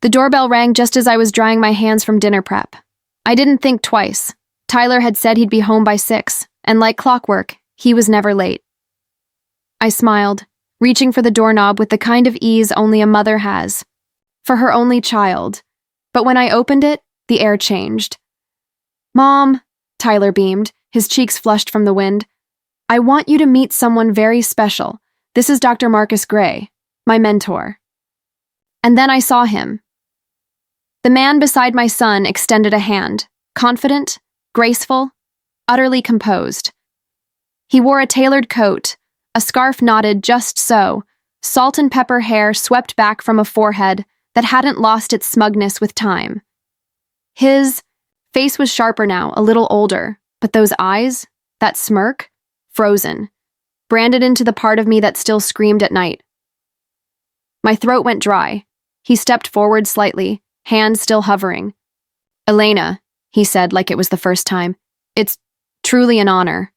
The doorbell rang just as I was drying my hands from dinner prep. I didn't think twice. Tyler had said he'd be home by 6, and like clockwork, he was never late. I smiled, reaching for the doorknob with the kind of ease only a mother has for her only child. But when I opened it, the air changed. "Mom," Tyler beamed, his cheeks flushed from the wind. "I want you to meet someone very special. This is Dr. Marcus Gray, my mentor." And then I saw him. The man beside my son extended a hand, confident, graceful, utterly composed. He wore a tailored coat, a scarf knotted just so, salt and pepper hair swept back from a forehead that hadn't lost its smugness with time. His face was sharper now, a little older, but those eyes, that smirk, frozen, branded into the part of me that still screamed at night. My throat went dry. He stepped forward slightly, hand still hovering. "Elena," he said like it was the first time, "it's truly an honor."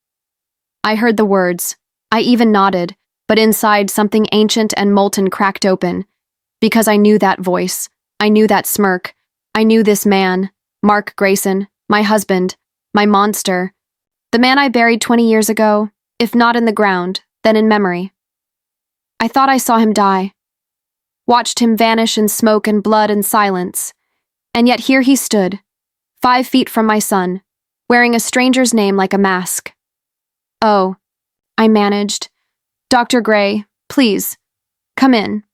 I heard the words. I even nodded, but inside something ancient and molten cracked open. Because I knew that voice. I knew that smirk. I knew this man, Mark Grayson, my husband, my monster. The man I buried 20 years ago, if not in the ground, then in memory. I thought I saw him die. Watched him vanish in smoke and blood and silence. And yet here he stood, 5 feet from my son, wearing a stranger's name like a mask. "Oh," I managed. "Dr. Gray, please, come in."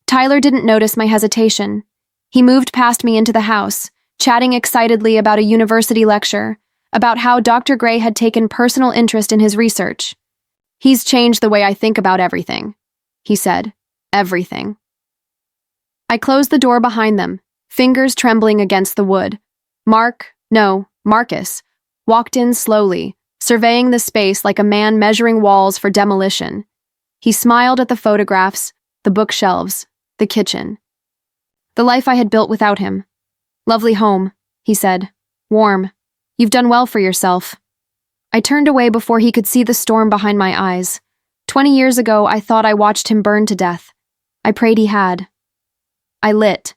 Tyler didn't notice my hesitation. He moved past me into the house, chatting excitedly about a university lecture, about how Dr. Gray had taken personal interest in his research. "He's changed the way I think about everything," he said. "Everything." I closed the door behind them, fingers trembling against the wood. Marcus, walked in slowly, surveying the space like a man measuring walls for demolition. He smiled at the photographs, the bookshelves, the kitchen. The life I had built without him. "Lovely home," he said. "Warm. You've done well for yourself." I turned away before he could see the storm behind my eyes. 20 years ago, I thought I watched him burn to death. I prayed he had. I lit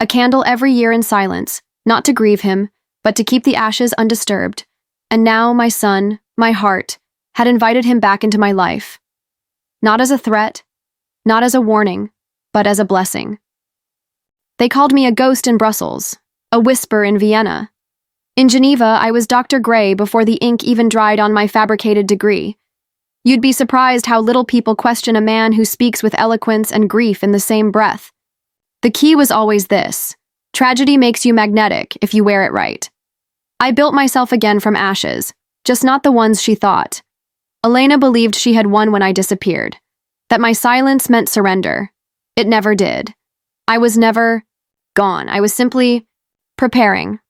a candle every year in silence, not to grieve him, but to keep the ashes undisturbed. And now my son, my heart, had invited him back into my life. Not as a threat, not as a warning, but as a blessing. They called me a ghost in Brussels, a whisper in Vienna. In Geneva, I was Dr. Gray before the ink even dried on my fabricated degree. You'd be surprised how little people question a man who speaks with eloquence and grief in the same breath. The key was always this: tragedy makes you magnetic if you wear it right. I built myself again from ashes, just not the ones she thought. Elena believed she had won when I disappeared, that my silence meant surrender. It never did. I was never gone. I was simply preparing.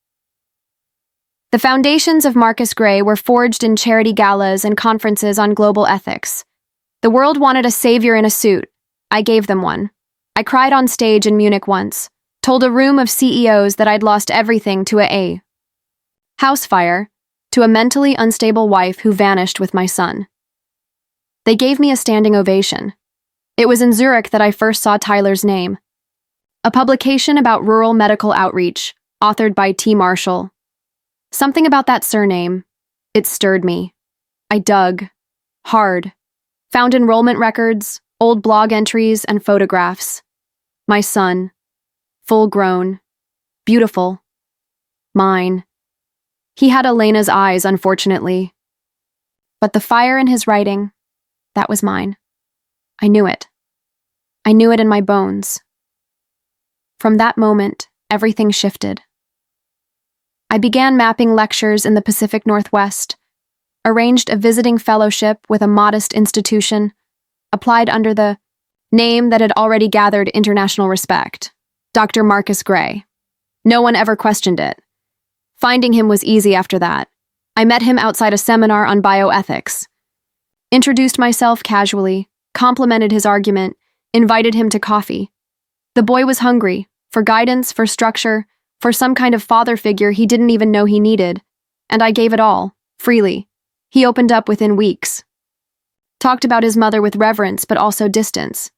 The foundations of Marcus Gray were forged in charity galas and conferences on global ethics. The world wanted a savior in a suit. I gave them one. I cried on stage in Munich once, told a room of CEOs that I'd lost everything to a house fire, to a mentally unstable wife who vanished with my son. They gave me a standing ovation. It was in Zurich that I first saw Tyler's name. A publication about rural medical outreach, authored by T. Marshall. Something about that surname, it stirred me. I dug, hard, found enrollment records, old blog entries, and photographs. My son, full grown, beautiful, mine. He had Elena's eyes, unfortunately. But the fire in his writing, that was mine. I knew it. I knew it in my bones. From that moment, everything shifted. I began mapping lectures in the Pacific Northwest, arranged a visiting fellowship with a modest institution, applied under the name that had already gathered international respect, Dr. Marcus Gray. No one ever questioned it. Finding him was easy after that. I met him outside a seminar on bioethics. Introduced myself casually, complimented his argument, invited him to coffee. The boy was hungry, for guidance, for structure, for some kind of father figure he didn't even know he needed, and I gave it all, freely. He opened up within weeks. Talked about his mother with reverence but also distance.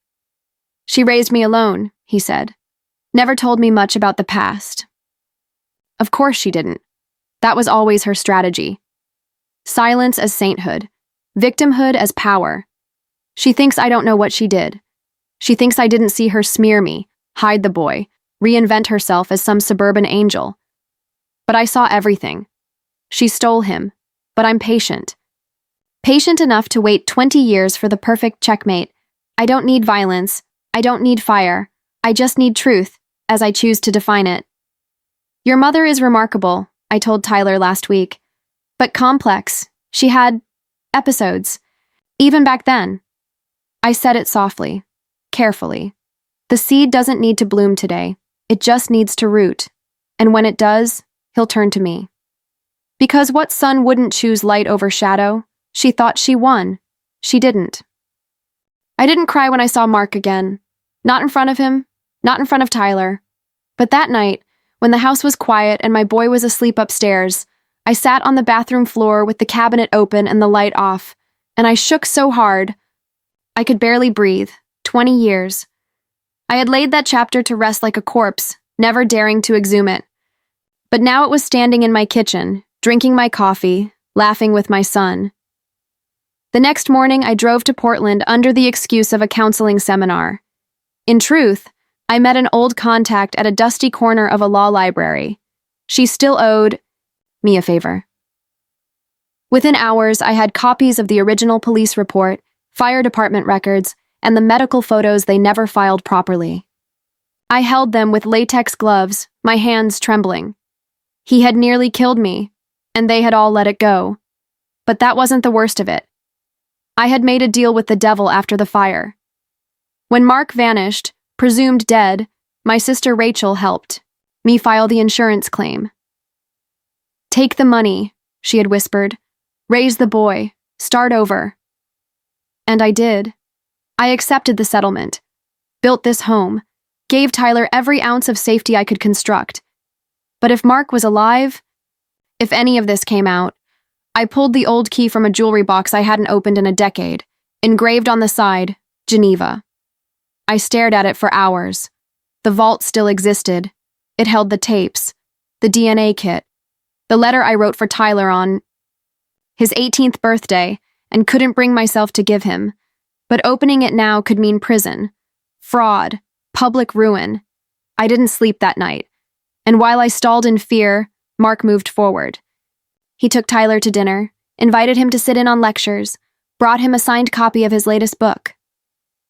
"She raised me alone," he said. Never told me much about the past. Of course she didn't. That was always her strategy. Silence as sainthood. Victimhood as power. She thinks I don't know what she did. She thinks I didn't see her smear me, hide the boy, reinvent herself as some suburban angel. But I saw everything. She stole him, but I'm patient. Patient enough to wait 20 years for the perfect checkmate. I don't need violence. I don't need fire. I just need truth, as I choose to define it. Your mother is remarkable, I told Tyler last week. But complex. She had episodes. Even back then. I said it softly, carefully. The seed doesn't need to bloom today. It just needs to root. And when it does, he'll turn to me. Because what son wouldn't choose light over shadow? She thought she won. She didn't. I didn't cry when I saw Mark again. Not in front of him, not in front of Tyler. But that night, when the house was quiet and my boy was asleep upstairs, I sat on the bathroom floor with the cabinet open and the light off, and I shook so hard, I could barely breathe. 20 years. I had laid that chapter to rest like a corpse, never daring to exhume it. But now it was standing in my kitchen, drinking my coffee, laughing with my son. The next morning, I drove to Portland under the excuse of a counseling seminar. In truth, I met an old contact at a dusty corner of a law library. She still owed me a favor. Within hours, I had copies of the original police report, fire department records, and the medical photos they never filed properly. I held them with latex gloves, my hands trembling. He had nearly killed me, and they had all let it go. But that wasn't the worst of it. I had made a deal with the devil after the fire. When Mark vanished, presumed dead, my sister Rachel helped me file the insurance claim. Take the money, she had whispered. Raise the boy. Start over. And I did. I accepted the settlement, built this home, gave Tyler every ounce of safety I could construct. But if Mark was alive, if any of this came out, I pulled the old key from a jewelry box I hadn't opened in a decade, engraved on the side, Geneva. I stared at it for hours. The vault still existed. It held the tapes, the DNA kit, the letter I wrote for Tyler on his 18th birthday and couldn't bring myself to give him. But opening it now could mean prison, fraud, public ruin. I didn't sleep that night. And while I stalled in fear, Mark moved forward. He took Tyler to dinner, invited him to sit in on lectures, brought him a signed copy of his latest book.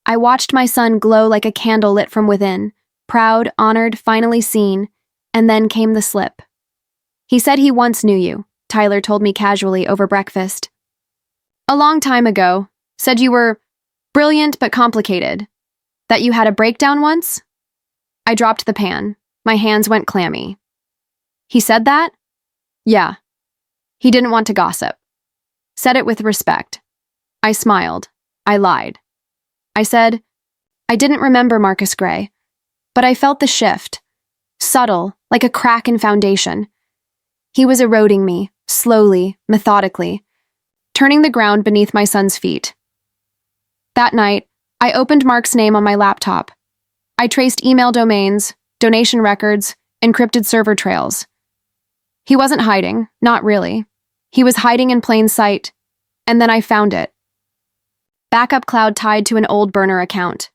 I watched my son glow like a candle lit from within, proud, honored, finally seen, and then came the slip. He said he once knew you, Tyler told me casually over breakfast. A long time ago, said you were brilliant but complicated. That you had a breakdown once? I dropped the pan. My hands went clammy. He said that? Yeah. He didn't want to gossip. Said it with respect. I smiled. I lied. I said, I didn't remember Marcus Gray, but I felt the shift. Subtle, like a crack in foundation. He was eroding me, slowly, methodically, turning the ground beneath my son's feet. That night, I opened Mark's name on my laptop. I traced email domains, donation records, encrypted server trails. He wasn't hiding, not really. He was hiding in plain sight, and then I found it. Backup cloud tied to an old burner account.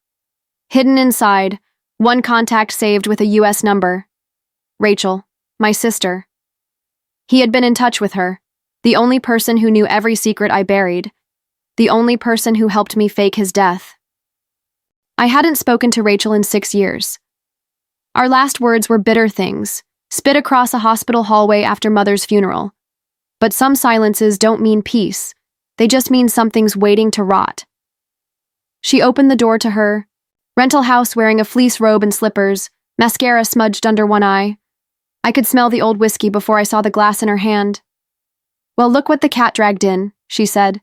Hidden inside, one contact saved with a US number. Rachel, my sister. He had been in touch with her, the only person who knew every secret I buried, the only person who helped me fake his death. I hadn't spoken to Rachel in 6 years. Our last words were bitter things, spit across a hospital hallway after Mother's funeral. But some silences don't mean peace. They just mean something's waiting to rot. She opened the door to her, rental house wearing a fleece robe and slippers, mascara smudged under one eye. I could smell the old whiskey before I saw the glass in her hand. Well, look what the cat dragged in, she said.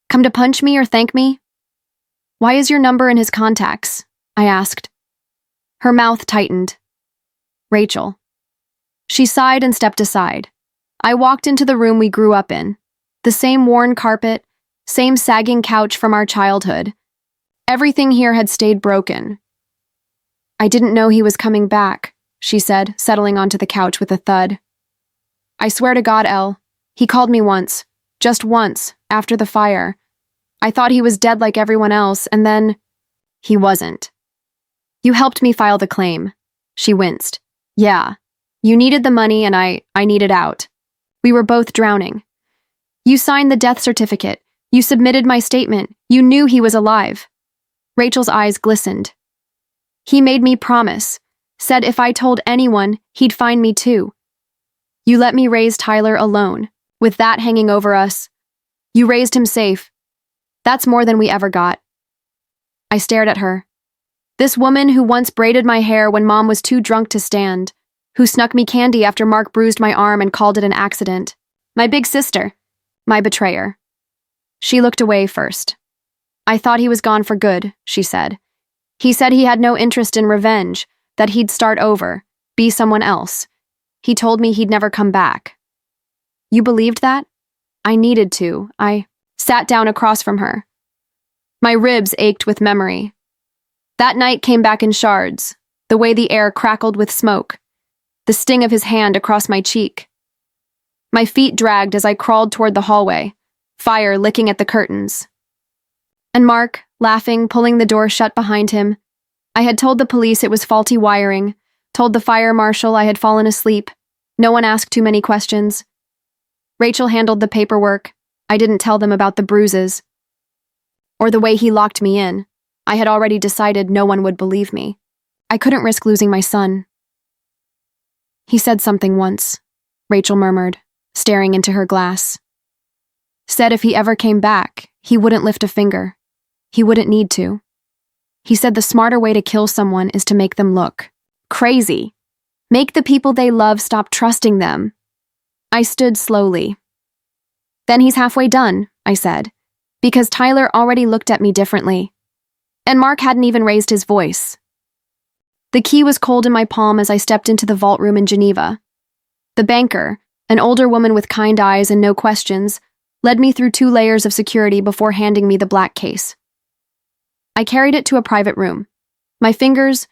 Come to punch me or thank me? Why is your number in his contacts? I asked. Her mouth tightened. Rachel. She sighed and stepped aside. I walked into the room we grew up in. The same worn carpet, same sagging couch from our childhood. Everything here had stayed broken. I didn't know he was coming back, she said, settling onto the couch with a thud. I swear to God, Elle, he called me once, just once, after the fire. I thought he was dead like everyone else, and then he wasn't. You helped me file the claim. She winced. Yeah. You needed the money and I needed out. We were both drowning. You signed the death certificate. You submitted my statement. You knew he was alive. Rachel's eyes glistened. He made me promise. Said if I told anyone, he'd find me too. You let me raise Tyler alone, with that hanging over us. You raised him safe. That's more than we ever got. I stared at her. This woman who once braided my hair when Mom was too drunk to stand, who snuck me candy after Mark bruised my arm and called it an accident. My big sister. My betrayer. She looked away first. I thought he was gone for good, she said. He said he had no interest in revenge, that he'd start over, be someone else. He told me he'd never come back. You believed that? I needed to. I sat down across from her. My ribs ached with memory. That night came back in shards, the way the air crackled with smoke, the sting of his hand across my cheek. My feet dragged as I crawled toward the hallway, fire licking at the curtains. And Mark, laughing, pulling the door shut behind him. I had told the police it was faulty wiring, told the fire marshal I had fallen asleep. No one asked too many questions. Rachel handled the paperwork. I didn't tell them about the bruises. Or the way he locked me in. I had already decided no one would believe me. I couldn't risk losing my son. He said something once, Rachel murmured, staring into her glass. Said if he ever came back, he wouldn't lift a finger. He wouldn't need to. He said the smarter way to kill someone is to make them look crazy. Make the people they love stop trusting them. I stood slowly. Then he's halfway done, I said, because Tyler already looked at me differently. And Mark hadn't even raised his voice. The key was cold in my palm as I stepped into the vault room in Geneva. The banker, an older woman with kind eyes and no questions, led me through 2 layers of security before handing me the black case. I carried it to a private room. My fingers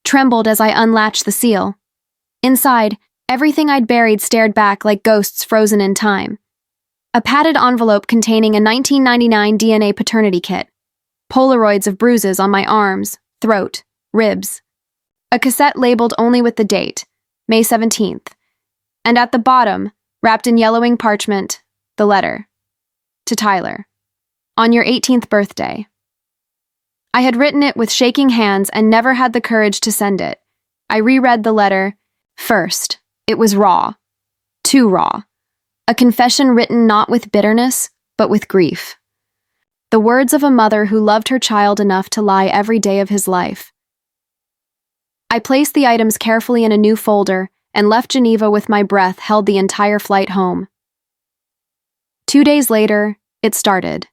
trembled as I unlatched the seal. Inside, everything I'd buried stared back like ghosts frozen in time. A padded envelope containing a 1999 DNA paternity kit. Polaroids of bruises on my arms, throat, ribs. A cassette labeled only with the date, May 17th. And at the bottom, wrapped in yellowing parchment, the letter. To Tyler. On your 18th birthday. I had written it with shaking hands and never had the courage to send it. I reread the letter. First, it was raw. Too raw. A confession written not with bitterness, but with grief. The words of a mother who loved her child enough to lie every day of his life. I placed the items carefully in a new folder and left Geneva with my breath held the entire flight home. 2 days later, it started.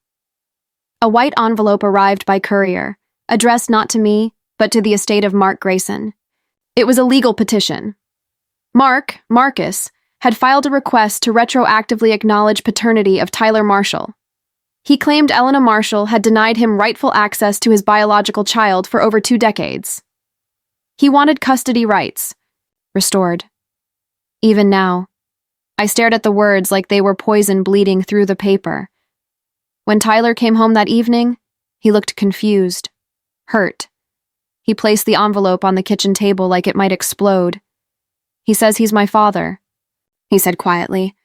A white envelope arrived by courier, addressed not to me, but to the estate of Mark Grayson. It was a legal petition. Marcus, had filed a request to retroactively acknowledge paternity of Tyler Marshall. He claimed Elena Marshall had denied him rightful access to his biological child for over 2 decades. He wanted custody rights restored. Even now, I stared at the words like they were poison bleeding through the paper. When Tyler came home that evening, he looked confused, hurt. He placed the envelope on the kitchen table like it might explode. He says he's my father, he said quietly,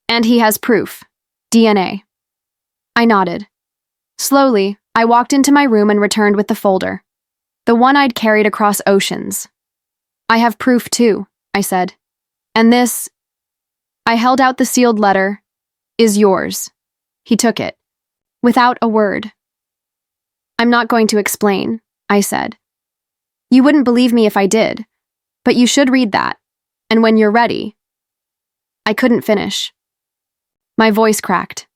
and he has proof, DNA. I nodded. Slowly, I walked into my room and returned with the folder, the one I'd carried across oceans. I have proof too, I said. And this, I held out the sealed letter, is yours. He took it, without a word. I'm not going to explain, I said. You wouldn't believe me if I did, but you should read that, and when you're ready. I couldn't finish. My voice cracked.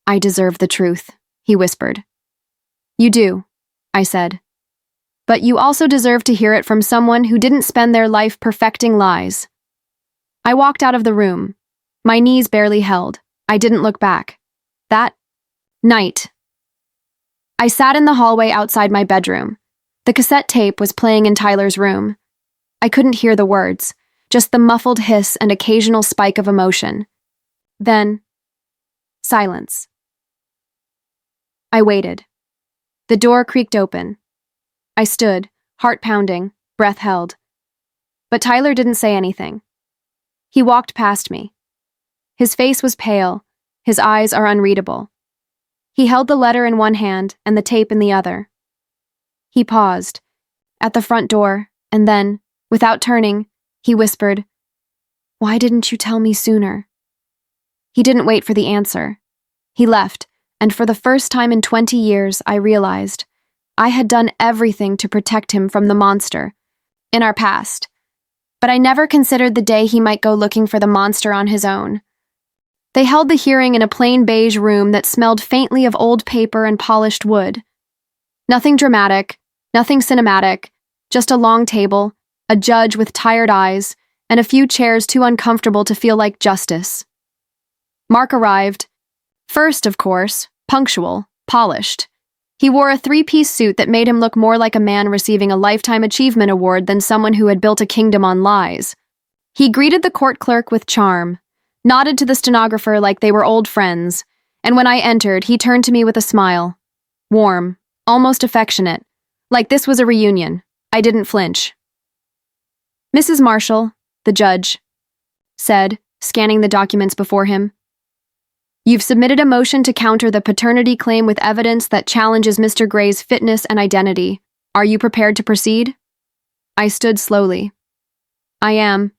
I deserve the truth, he whispered. You do, I said. But you also deserve to hear it from someone who didn't spend their life perfecting lies. I walked out of the room. My knees barely held. I didn't look back. That night, I sat in the hallway outside my bedroom. The cassette tape was playing in Tyler's room. I couldn't hear the words, just the muffled hiss and occasional spike of emotion. Then, silence. I waited. The door creaked open. I stood, heart pounding, breath held. But Tyler didn't say anything. He walked past me. His face was pale, his eyes are unreadable. He held the letter in one hand and the tape in the other. He paused, at the front door, and then, without turning, he whispered, "Why didn't you tell me sooner?" He didn't wait for the answer. He left, and for the first time in 20 years, I realized I had done everything to protect him from the monster in our past. But I never considered the day he might go looking for the monster on his own. They held the hearing in a plain beige room that smelled faintly of old paper and polished wood. Nothing dramatic, nothing cinematic, just a long table, a judge with tired eyes, and a few chairs too uncomfortable to feel like justice. Mark arrived. First, of course, punctual, polished. He wore a three-piece suit that made him look more like a man receiving a Lifetime Achievement Award than someone who had built a kingdom on lies. He greeted the court clerk with charm, nodded to the stenographer like they were old friends, and when I entered, he turned to me with a smile. Warm, almost affectionate, like this was a reunion. I didn't flinch. "Mrs. Marshall," the judge said, scanning the documents before him, "you've submitted a motion to counter the paternity claim with evidence that challenges Mr. Gray's fitness and identity. Are you prepared to proceed?" I stood slowly. "I am."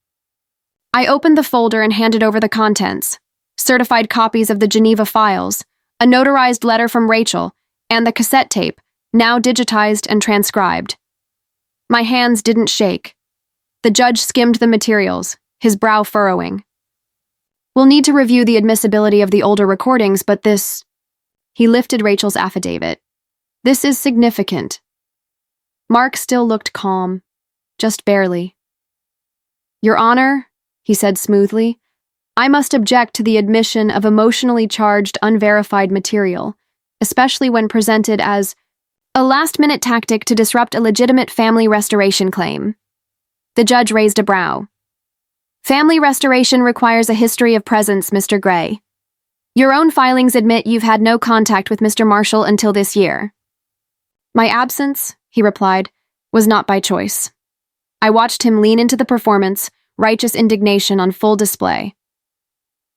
I opened the folder and handed over the contents, certified copies of the Geneva files, a notarized letter from Rachel, and the cassette tape, now digitized and transcribed. My hands didn't shake. The judge skimmed the materials, his brow furrowing. "We'll need to review the admissibility of the older recordings, but this..." He lifted Rachel's affidavit. "This is significant." Mark still looked calm, just barely. "Your Honor," he said smoothly, "I must object to the admission of emotionally charged, unverified material, especially when presented as a last-minute tactic to disrupt a legitimate family restoration claim." The judge raised a brow. "Family restoration requires a history of presence, Mr. Gray. Your own filings admit you've had no contact with Mr. Marshall until this year." "My absence," he replied, "was not by choice." I watched him lean into the performance, righteous indignation on full display.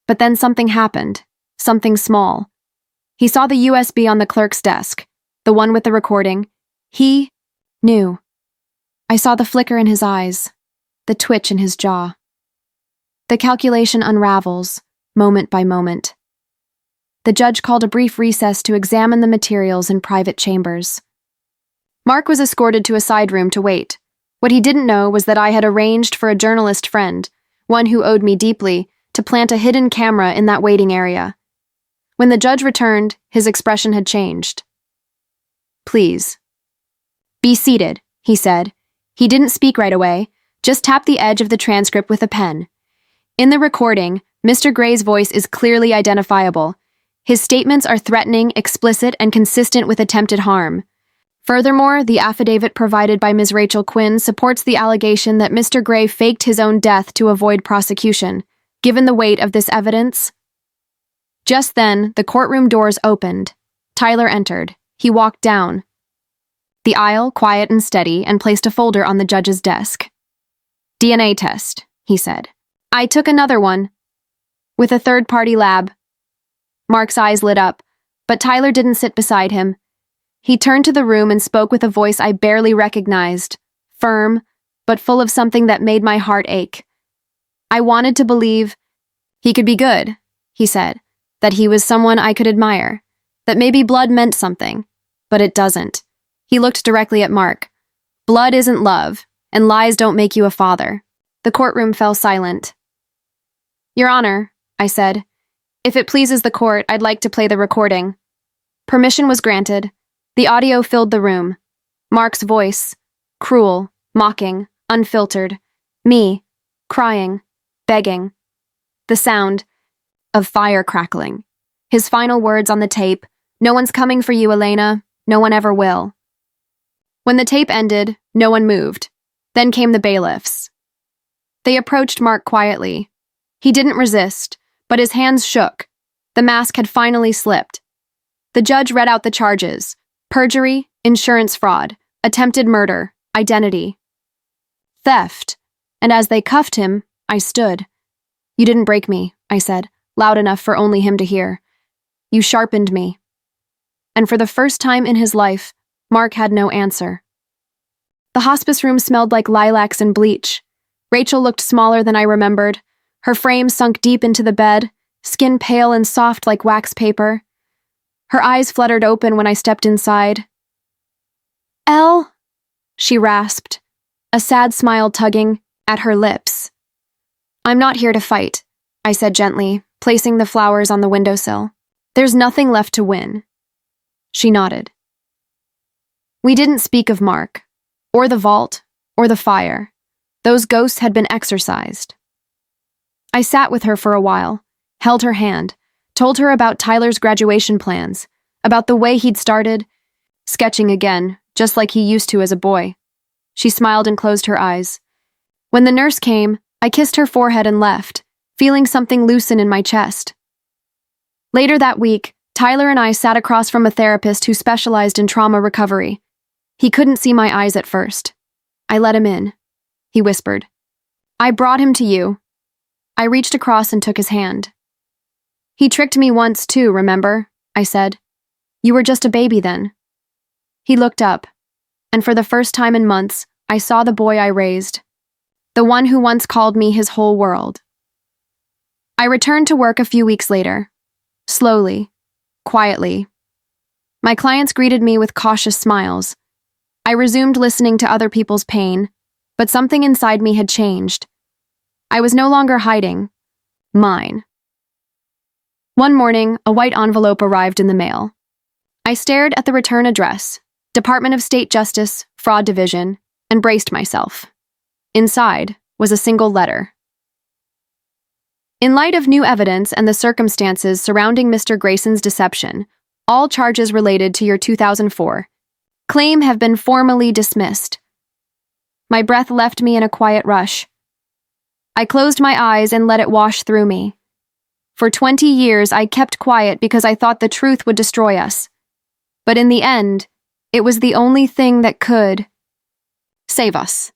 But then something happened, something small. He saw the USB on the clerk's desk, the one with the recording. He knew. I saw the flicker in his eyes, the twitch in his jaw. The calculation unravels, moment by moment. The judge called a brief recess to examine the materials in private chambers. Mark was escorted to a side room to wait. What he didn't know was that I had arranged for a journalist friend, one who owed me deeply, to plant a hidden camera in that waiting area. When the judge returned, his expression had changed. "Please." "Be seated," he said. He didn't speak right away, just tapped the edge of the transcript with a pen. In the recording, Mr. Gray's voice is clearly identifiable. His statements are threatening, explicit, and consistent with attempted harm. Furthermore, the affidavit provided by Ms. Rachel Quinn supports the allegation that Mr. Gray faked his own death to avoid prosecution. Given the weight of this evidence... Just then, the courtroom doors opened. Tyler entered. He walked down the aisle, quiet and steady, and placed a folder on the judge's desk. "DNA test," he said. "I took another one. With a third-party lab." Mark's eyes lit up, but Tyler didn't sit beside him. He turned to the room and spoke with a voice I barely recognized, firm, but full of something that made my heart ache. I wanted to believe he could be good, he said, that he was someone I could admire, that maybe blood meant something, but it doesn't. He looked directly at Mark. "Blood isn't love, and lies don't make you a father." The courtroom fell silent. "Your Honor," I said, "if it pleases the court, I'd like to play the recording." Permission was granted. The audio filled the room. Mark's voice, cruel, mocking, unfiltered. Me, crying, begging. The sound of fire crackling. His final words on the tape, "No one's coming for you, Elena. No one ever will." When the tape ended, no one moved. Then came the bailiffs. They approached Mark quietly. He didn't resist, but his hands shook. The mask had finally slipped. The judge read out the charges: perjury, insurance fraud, attempted murder, identity, theft. And as they cuffed him, I stood. "You didn't break me," I said, loud enough for only him to hear. "You sharpened me." And for the first time in his life, Mark had no answer. The hospice room smelled like lilacs and bleach. Rachel looked smaller than I remembered. Her frame sunk deep into the bed, skin pale and soft like wax paper. Her eyes fluttered open when I stepped inside. "Elle?" she rasped, a sad smile tugging at her lips. "I'm not here to fight," I said gently, placing the flowers on the windowsill. "There's nothing left to win." She nodded. We didn't speak of Mark, or the vault, or the fire. Those ghosts had been exorcised. I sat with her for a while, held her hand, told her about Tyler's graduation plans, about the way he'd started sketching again, just like he used to as a boy. She smiled and closed her eyes. When the nurse came, I kissed her forehead and left, feeling something loosen in my chest. Later that week, Tyler and I sat across from a therapist who specialized in trauma recovery. He couldn't see my eyes at first. "I let him in," he whispered. "I brought him to you." I reached across and took his hand. "He tricked me once too, remember?" I said. "You were just a baby then." He looked up, and for the first time in months, I saw the boy I raised, the one who once called me his whole world. I returned to work a few weeks later, slowly, quietly. My clients greeted me with cautious smiles. I resumed listening to other people's pain, but something inside me had changed. I was no longer hiding. Mine. One morning, a white envelope arrived in the mail. I stared at the return address, Department of State Justice, Fraud Division, and braced myself. Inside was a single letter. "In light of new evidence and the circumstances surrounding Mr. Grayson's deception, all charges related to your 2004 claim have been formally dismissed." My breath left me in a quiet rush. I closed my eyes and let it wash through me. For 20 years, I kept quiet because I thought the truth would destroy us. But in the end, it was the only thing that could save us.